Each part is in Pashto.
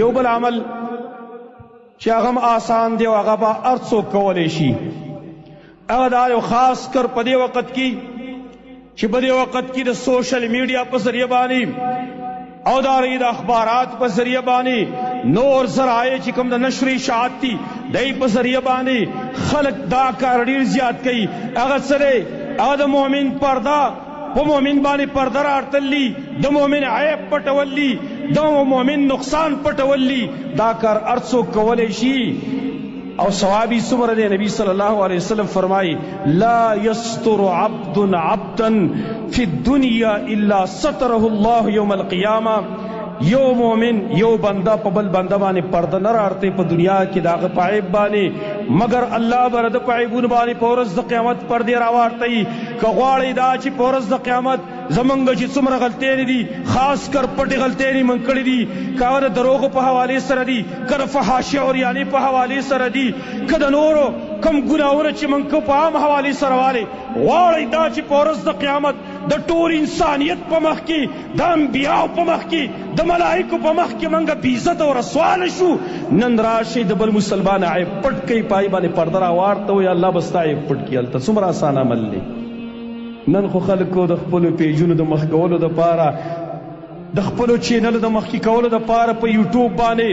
یو بل عمل چې هغه آسان دی او هغه به هر څوک کولی شي، هغه دا یو خاص کر په دې وخت کې چې په دې وخت کې د سوشل میډیا په ذریعه باندې او دارنګه د اخبارات په ذریعه باندې نور ذرایع چې کوم د نشر اشاعت دي دای په ذریعه باندې خلق دا کار ډیر زیات کوي. هغه سره هغه د مؤمن پرده په مؤمن باندې پرده راټلی، د مؤمن عیب پټولی، د مؤمن نقصان پټولی، دا کار ارڅو کولی شي او ثوابی څومره دی. نبی صلی الله علیه وسلم فرمایي لا یستر عبد عبدا فی الدنیا الا ستره الله یوم القیامه. یو مومن یو بنده په بل بنده باندې پرده نه راړتې په دنیا کې داغه په عیب باندې، مگر الله به د په عیبونو باندې په ورځ د قیامت پردې راواړتوي. که غواړئ دا چې په ورځ د قیامت زمونږ چې څومره غلطۍ دي، خاص کر پټې غلطۍ موږ کړې دي، که هغه د دروغو په حوالې سره دي، که د فحاشۍ او ریانې په حوالې سره دي، که د نورو کم ګناهونه چې موږ په عام حوالې سره والي، غواړئ دا چې په ورځ د قیامت د ټول انسانیت په مخ کې، د انبیاو په مخ کې، د ملائکو په مخ کې موږ بې عزت او رسوا نه شو. نن راشئ د بل مسلمان عیب پټ کوي، پای باندې پرده راواړته وي، الله به ستا عیب پټ کړي. هلته څومره اسان عمل دی. نن خو خلکو د خپلو پیجونو د مخ کولو دپاره، د خپلو چینلو د مخکې کولو دپاره په یوټیوب باندې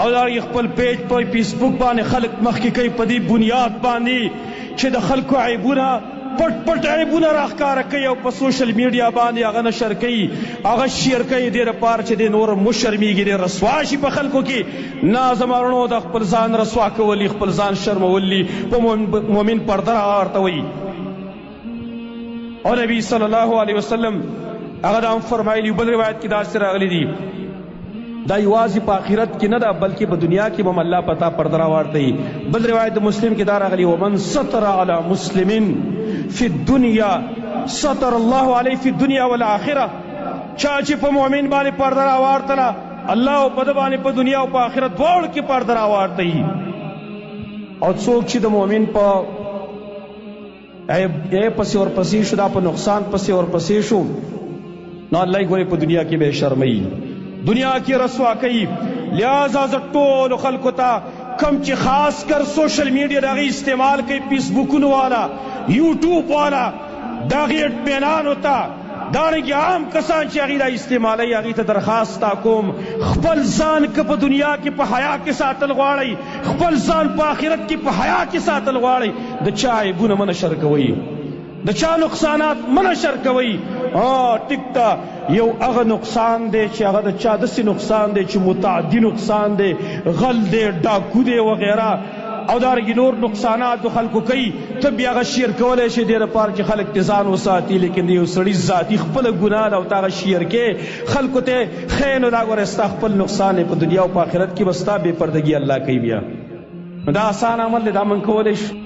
او دا خپل پیج په فیسبوک باندې خلک مخکې کوي په دې بنیاد باندې چې د خلکو عیبونه پټ پټ عیبونه راښکاره کوي او په سوشل میډیا باندې هغه نشر کوي، هغه شیر کوي دې لپاره چې دې نور مشرمیږي، دې رسوا شي په خلکو کې. نه زمانو د خپل ځان رسوا کولی، خپل ځان شرمولی، په مؤمن پرده راورتوي. او نبی صلی الله علیه وسلم هغه دا هم فرمایلی، بل روایت کې داسې راغلی دي دا یوازې په آخرت کې نه ده بلکې په دنیا کې به الله پتا پرده راواړتوي. بل روایت د مسلم کې دا راغلی ومن ستر علی مسلم فی الدنیا ستر الله علیه فی الدنیا والآخرة. چا چې په مؤمن باندې پرده راواړتله، الله په ده باندې په دنیا او په آخرت دواړو کې پرده راواړتوي. او څوک چې د مؤمن په عیب پسې ورپسې شو، دا په نقصان پسې ورپسې شو، نو الله یې ګورې په دنیا کې به شرموي، دنیا کې رسوا کوي. لہذا زه ټولو خلکو ته کم چې خاص کر سوشل میډیا د هغې استعمال کوي، فیسبوکونو والا، یوټیوب والا، د هغې اډمینانو ته، دارنګې عام کسان چې هغې دا استعمالوي، هغې ته درخواست کوم خپل ځان که په دنیا کې په حیا کې ساتل غواړئ، خپل ځان په آخرت کې په حیا کې ساتل غواړئ، د چا عیبونه مه نشر کوئ، د چا نقصانات مه نشر کوئ. ټیک ته یو هغه نقصان دی چې هغه د چا داسې نقصان دی چې متعدي نقصان دی، غل دی، ډاکو دی وغیره، او دارنګې نور نقصانات د خلکو کوي، ته بیا هغه شیر کولی شي دې لپاره چې خلک ترې ځان وساتي. لیکن د یو سړي ذاتي خپله ګناه ده او ته هغه شیر کې خلکو ته ښیې، نو دا ګوره ستا خپل نقصان دی، په دنیا او په آخرت کې به ستا بې پردګي الله کوي. بیا دا آسان عمل دی، دا موږ کولی شو.